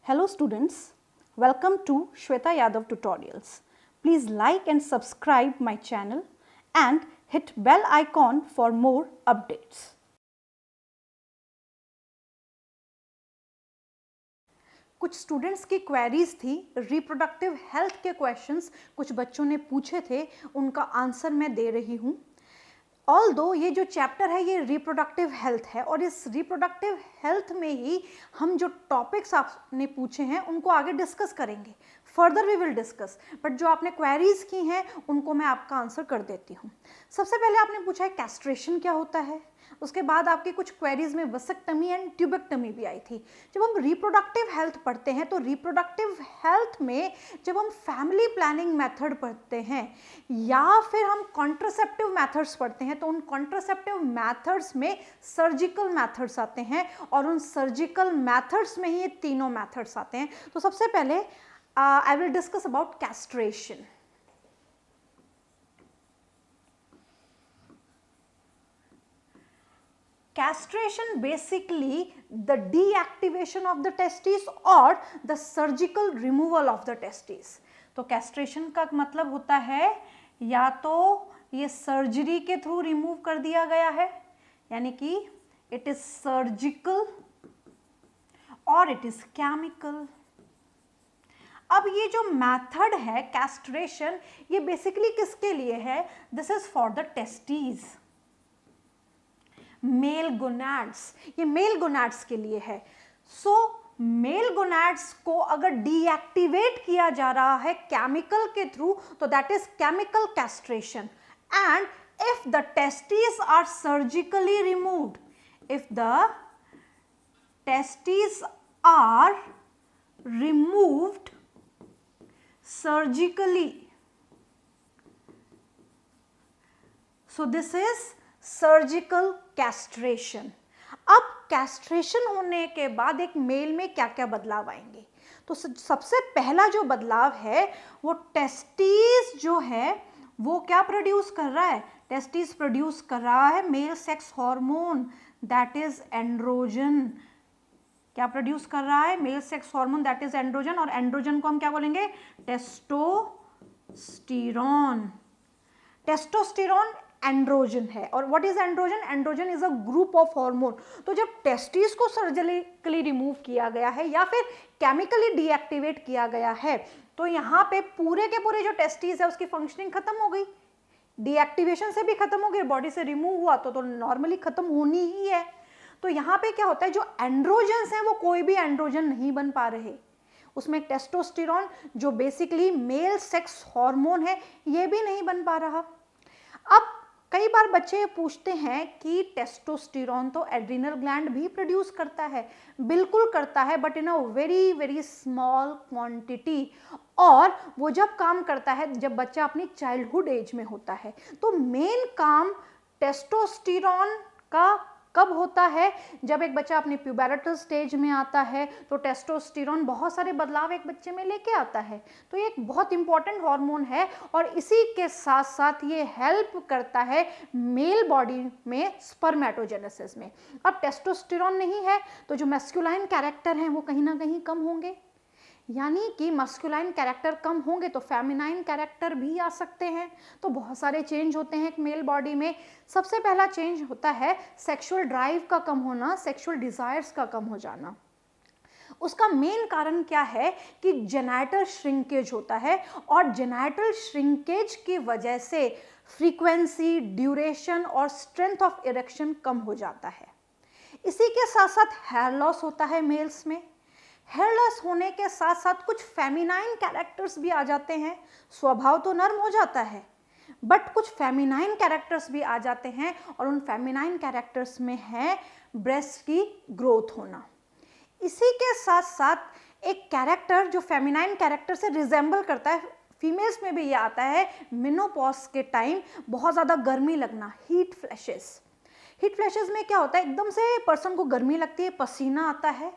Hello students, welcome to Shweta Yadav Tutorials. Please like and subscribe my channel and hit bell icon for more updates. कुछ students की queries थी, reproductive health के questions कुछ बच्चों ने पूछे थे, उनका आंसर मैं दे रही हूँ। ऑल्दो ये जो चैप्टर है ये रिप्रोडक्टिव हेल्थ है और इस रिप्रोडक्टिव हेल्थ में ही हम जो टॉपिक्स आपने पूछे हैं उनको आगे डिस्कस करेंगे। Further we will discuss, but जो आपने क्वेरीज की हैं उनको मैं आपका आंसर कर देती हूँ। सबसे पहले आपने पूछा है कैस्ट्रेशन क्या होता है, उसके बाद आपकी कुछ क्वेरीज में वसेक्टमी एंड ट्यूबेक्टमी भी आई थी। जब हम रिप्रोडक्टिव हेल्थ पढ़ते हैं तो रिप्रोडक्टिव हेल्थ में जब हम फैमिली प्लानिंग मेथड पढ़ते हैं या फिर हम कॉन्ट्रासेप्टिव मेथड्स पढ़ते हैं तो उन कॉन्ट्रासेप्टिव मेथड्स में सर्जिकल मेथड्स आते हैं और उन सर्जिकल मेथड्स में ही ये तीनों मेथड्स आते हैं। तो सबसे पहले I will discuss about castration. Castration basically the deactivation of the testes or the surgical removal of the testes. तो castration का मतलब होता है या तो ये सर्जरी के थ्रू रिमूव कर दिया गया है, यानी कि इट इज सर्जिकल और इट इज केमिकल। अब ये जो मेथड है कैस्ट्रेशन, ये बेसिकली किसके लिए है? This is for the testes, male gonads, ये मेल गोनाड्स के लिए है। सो मेल गोनाड्स को अगर डीएक्टिवेट किया जा रहा है केमिकल के थ्रू तो that is chemical castration. And if the testes are surgically removed, if the testes are removed surgically, so this is surgical castration. अब कैस्ट्रेशन होने के बाद एक मेल में क्या क्या बदलाव आएंगे? तो सबसे पहला जो बदलाव है वो टेस्टीज जो है वो क्या प्रोड्यूस कर रहा है? टेस्टीज प्रोड्यूस कर रहा है male sex hormone, that is androgen. क्या प्रोड्यूस कर रहा है? Male sex hormone, that is androgen. और एंड्रोजन को हम क्या बोलेंगे? टेस्टोस्टेरोन। टेस्टोस्टेरोन एंड्रोजन है। और what is androgen? Androgen is a group of hormone. तो जब टेस्टिस को सर्जिकली रिमूव किया गया है या फिर केमिकली डीएक्टिवेट किया गया है तो यहाँ पे पूरे के पूरे जो टेस्टिस है उसकी फंक्शनिंग खत्म हो गई, डीएक्टिवेशन से भी खत्म हो गई, बॉडी से रिमूव हुआ तो नॉर्मली खत्म होनी ही है। तो यहाँ पे क्या होता है, जो एंड्रोजन्स हैं वो कोई भी एंड्रोजन नहीं बन पा रहे, उसमें टेस्टोस्टेरोन जो बेसिकली मेल सेक्स हार्मोन है ये भी नहीं बन पा रहा। अब कई बार बच्चे पूछते हैं कि टेस्टोस्टेरोन तो एड्रिनल ग्लैंड भी प्रोड्यूस करता है। बिल्कुल करता है, but in a very very small quantity. और वो जब काम करता है जब बच्चा अपनी चाइल्डहुड एज में होता है। तो मेन काम टेस्टोस्टेरोन का कब होता है? जब एक बच्चा अपने प्यूबरेटल स्टेज में आता है तो टेस्टोस्टेरोन बहुत सारे बदलाव एक बच्चे में लेके आता है। तो ये एक बहुत इंपॉर्टेंट हार्मोन है और इसी के साथ साथ ये हेल्प करता है मेल बॉडी में स्पर्मेटोजेनेसिस में। अब टेस्टोस्टेरोन नहीं है तो जो मैस्कुलाइन कैरेक्टर हैं वो कहीं ना कहीं कम होंगे, यानी कि मस्कुलाइन कैरेक्टर कम होंगे तो फेमिनाइन कैरेक्टर भी आ सकते हैं। तो बहुत सारे चेंज होते हैं एक मेल बॉडी में। सबसे पहला चेंज होता है सेक्सुअल ड्राइव का कम होना, सेक्सुअल डिजायर्स का कम हो जाना। उसका मेन कारण क्या है कि जेनाइटल श्रिंकेज होता है और जेनाइटल श्रिंकेज की वजह से फ्रीक्वेंसी, ड्यूरेशन और स्ट्रेंथ ऑफ इरेक्शन कम हो जाता है। इसी के साथ साथ हेयर लॉस होता है मेल्स में। हेयर लॉस होने के साथ साथ कुछ फेमिनाइन कैरेक्टर्स भी आ जाते हैं। स्वभाव तो नर्म हो जाता है बट कुछ फेमिनाइन कैरेक्टर्स भी आ जाते हैं और उन फेमिनाइन कैरेक्टर्स में है ब्रेस्ट की ग्रोथ होना। इसी के साथ साथ एक कैरेक्टर जो फेमिनाइन कैरेक्टर से रिजेंबल करता है, फीमेल्स में भी ये आता है, मेनोपॉज के टाइम बहुत ज़्यादा गर्मी लगना, हीट फ्लैशेस। हीट फ्लैशेस में क्या होता है, एकदम से पर्सन को गर्मी लगती है, पसीना आता है।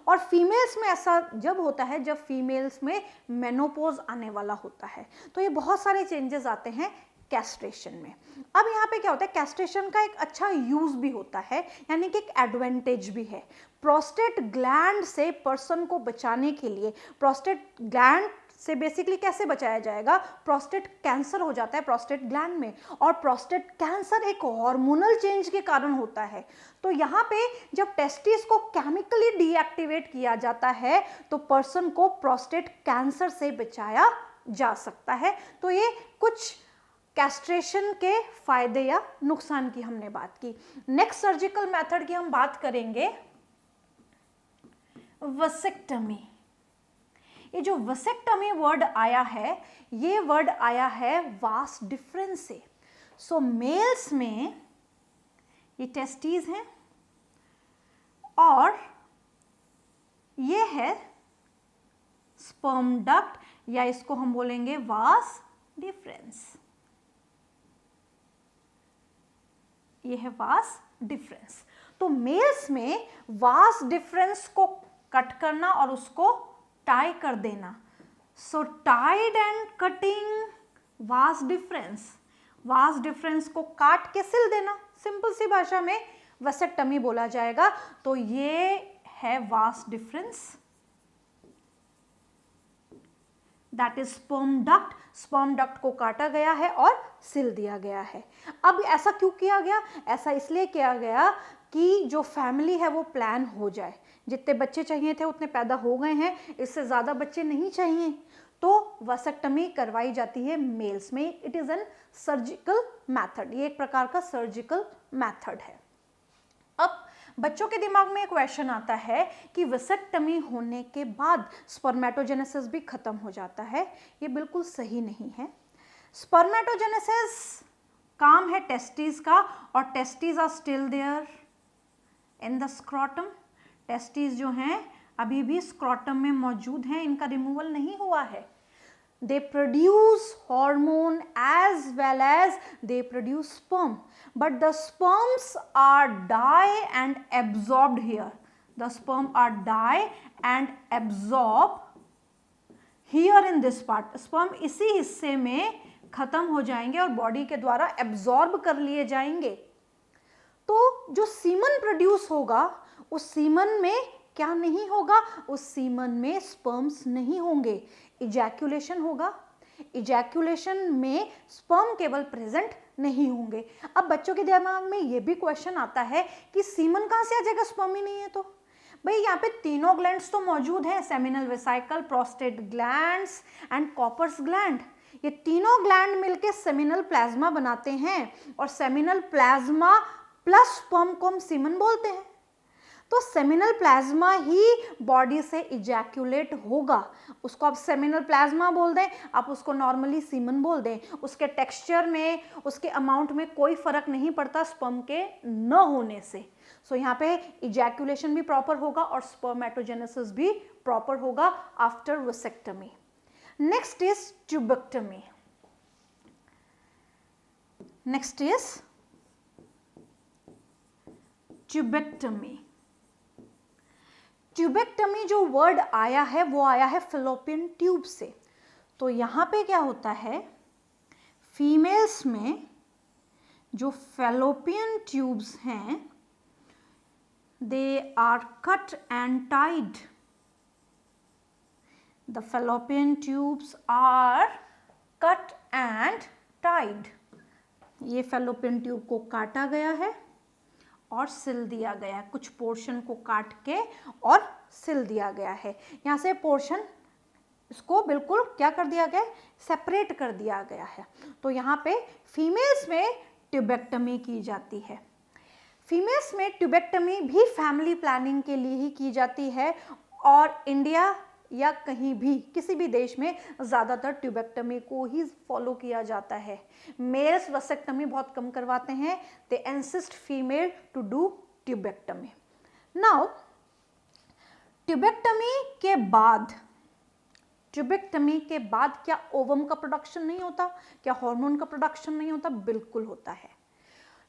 और फीमेल्स में ऐसा जब होता है जब फीमेल्स में मेनोपॉज आने वाला होता है। तो ये बहुत सारे चेंजेस आते हैं कैस्ट्रेशन में। अब यहाँ पे क्या होता है, कैस्ट्रेशन का एक अच्छा यूज भी होता है, यानी कि एक एडवांटेज भी है। प्रोस्टेट ग्लैंड से पर्सन को बचाने के लिए, प्रोस्टेट ग्लैंड से बेसिकली कैसे बचाया जाएगा, प्रोस्टेट कैंसर हो जाता है प्रोस्टेट ग्लैंड में, और प्रोस्टेट कैंसर एक हार्मोनल चेंज के कारण होता है। तो यहाँ पे जब टेस्टिस को केमिकली डीएक्टिवेट किया जाता है तो पर्सन को प्रोस्टेट कैंसर से बचाया जा सकता है। तो ये कुछ कैस्ट्रेशन के फायदे या नुकसान की हमने बात की। नेक्स्ट सर्जिकल मेथड की हम बात करेंगे वसेक्टमी। ये जो वसेक्टमी वर्ड आया है, ये वर्ड आया है वास डिफरेंस से। सो मेल्स में ये टेस्टीज हैं और ये है स्पर्म डक्ट, या इसको हम बोलेंगे वास डिफरेंस। ये है वास डिफरेंस। तो मेल्स में वास डिफरेंस को कट करना और उसको टाई कर देना। So tied and cutting vas deferens, vas deferens को काट के सिल देना, सिंपल सी भाषा में वसेक्टमी बोला जाएगा। तो ये है vas deferens, that is sperm duct. Sperm duct को काटा गया है और सिल दिया गया है। अब ऐसा क्यों किया गया, ऐसा इसलिए किया गया कि जो फैमिली है वो प्लान हो जाए। जितने बच्चे चाहिए थे उतने पैदा हो गए हैं, इससे ज़्यादा बच्चे नहीं चाहिए, तो वसेक्टमी करवाई जाती है मेल्स में। It is an surgical method, ये एक प्रकार का सर्जिकल मैथड है। अब बच्चों के दिमाग में एक क्वेश्चन आता है कि वसेक्टमी होने के बाद स्पर्मेटोजेनेसिस भी खत्म हो जाता है। ये बिल्कुल सही नहीं है। स्पर्मेटोजेनेसिस काम है टेस्टिस का, और testis are still there in the scrotum. Testis जो हैं अभी भी स्क्रोटम में मौजूद हैं, इनका रिमूवल नहीं हुआ है। They produce hormone as well as they produce sperm, but the sperms are die and absorbed here. The sperm are die and absorb here in this part. Sperm इसी हिस्से में खत्म हो जाएंगे और बॉडी के द्वारा एब्जॉर्ब कर लिए जाएंगे। तो जो सीमन प्रोड्यूस होगा उस सीमन में क्या नहीं होगा, उस सीमन में स्पर्म्स नहीं होंगे, इजैक्यूलेशन होगा। इजैक्यूलेशन में स्पर्म केवल प्रेजेंट नहीं होंगे। अब बच्चों के दिमाग में ये भी क्वेश्चन आता है कि सीमन कहाँ से आ जाएगा, स्पर्म ही नहीं है तो। भाई यहाँ पे तीनों ग्लैंड्स तो मौजूद हैं, seminal vesicle, prostate glands and Cowper's gland. ये तीनों ग्लैंड मिलके सेमिनल प्लाज्मा बनाते हैं, और सेमिनल प्लाज्मा प्लस स्पर्म को हम सीमन बोलते हैं। तो सेमिनल प्लाज्मा ही बॉडी से इजैक्यूलेट होगा, उसको आप सेमिनल प्लाज्मा बोल दें, आप उसको नॉर्मली सीमन बोल दें। उसके टेक्सचर में, उसके अमाउंट में कोई फर्क नहीं पड़ता स्पर्म के न होने से। सो यहाँ पे इजैक्यूलेशन भी प्रॉपर होगा और स्पर्मेटोजेनेसिस भी प्रॉपर होगा after वसेक्टमी। Next is tubectomy. Next is tubectomy. Tubectomy जो वर्ड आया है वो आया है फैलोपियन ट्यूब से। तो यहाँ पे क्या होता है, फीमेल्स में जो फैलोपियन ट्यूब्स हैं they are cut and tied. The fallopian tubes are cut and tied. ये फैलोपियन ट्यूब को काटा गया है और सिल दिया गया है, कुछ पोर्शन को काट के और सिल दिया गया है। यहाँ से पोर्शन इसको बिल्कुल क्या कर दिया गया, सेपरेट कर दिया गया है। तो यहाँ पे फीमेल्स में ट्यूबेक्टमी की जाती है। फीमेल्स में ट्यूबेक्टमी भी फैमिली प्लानिंग के लिए ही की जाती है, और इंडिया या कहीं भी किसी भी देश में ज़्यादातर ट्यूबेक्टमी को ही फॉलो किया जाता है। मेल्स वसेक्टमी बहुत कम करवाते हैं, they insist female to do tubectomy. Now tubectomy के बाद क्या ओवम का प्रोडक्शन नहीं होता, क्या हार्मोन का प्रोडक्शन नहीं होता? बिल्कुल होता है।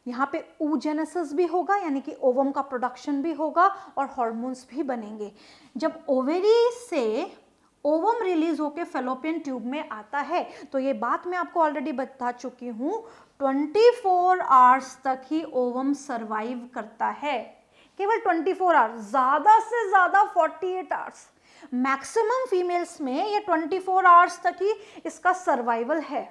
यहाँ पे oogenesis भी होगा, यानी कि ओवम का प्रोडक्शन भी होगा और हार्मोन्स भी बनेंगे। जब ओवेरी से ओवम रिलीज होके फेलोपियन ट्यूब में आता है। तो ये बात मैं आपको ऑलरेडी बता चुकी हूँ, 24 आवर्स तक ही ओवम सर्वाइव करता है, केवल 24 आवर्स, ज्यादा से ज्यादा 48 आवर्स। मैक्सिमम फीमेल्स में ये 24 आवर्स तक ही इसका सर्वाइवल है।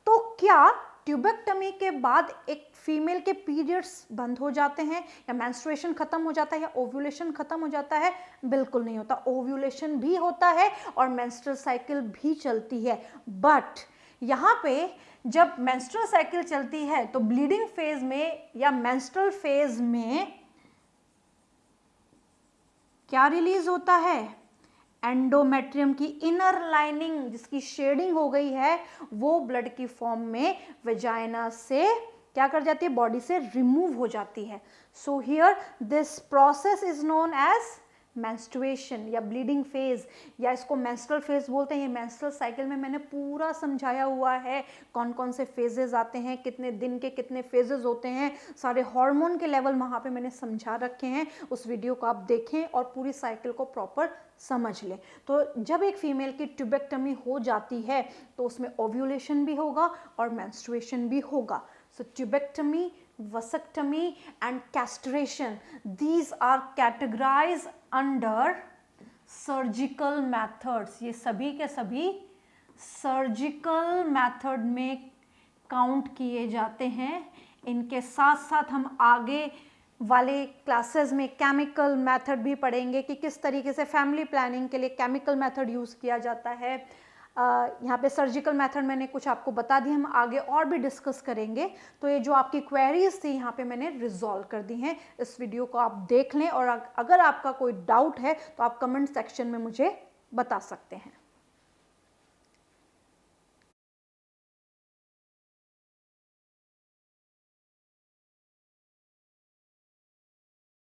तो क्या ट्यूबेक्टमी के बाद एक फीमेल के पीरियड्स बंद हो जाते हैं या मेंस्ट्रुएशन खत्म हो जाता है या ओव्यूलेशन खत्म हो जाता है? बिल्कुल नहीं होता। ओव्यूलेशन भी होता है और मेंस्ट्रुअल साइकिल भी चलती है। बट यहाँ पे जब मेंस्ट्रुअल साइकिल चलती है तो ब्लीडिंग फेज में या मेंस्ट्रुअल फेज में क्या रिलीज होता है? एंडोमेट्रियम की इनर लाइनिंग जिसकी शेडिंग हो गई है वो ब्लड की फॉर्म में वेजाइना से क्या कर जाती है? बॉडी से रिमूव हो जाती है। So here this process is known as menstruation या ब्लीडिंग फेज, या इसको मेंस्ट्रुअल फेज बोलते हैं। ये मेंस्ट्रुअल साइकिल में मैंने पूरा समझाया हुआ है कौन कौन से फेजेस आते हैं, कितने दिन के कितने फेजेस होते हैं, सारे हार्मोन के लेवल वहाँ पे मैंने समझा रखे हैं। उस वीडियो को आप देखें और पूरी साइकिल को प्रॉपर समझ लें। तो जब एक फीमेल की ट्यूबेक्टमी हो जाती है तो उसमें ओव्यूलेशन भी होगा और मेंस्ट्रुएशन भी होगा। सो tubectomy, vasectomy and castration, these are categorized under surgical methods। ये सभी के सभी सर्जिकल मेथड में काउंट किए जाते हैं। इनके साथ साथ हम आगे वाले क्लासेस में केमिकल मेथड भी पढ़ेंगे कि किस तरीके से फैमिली प्लानिंग के लिए केमिकल मेथड यूज़ किया जाता है। यहाँ पे सर्जिकल मेथड मैंने कुछ आपको बता दी, हम आगे और भी डिस्कस करेंगे। तो ये जो आपकी क्वेरीज थी यहाँ पे मैंने रिजॉल्व कर दी हैं। इस वीडियो को आप देख लें और अगर आपका कोई डाउट है तो आप कमेंट सेक्शन में मुझे बता सकते हैं।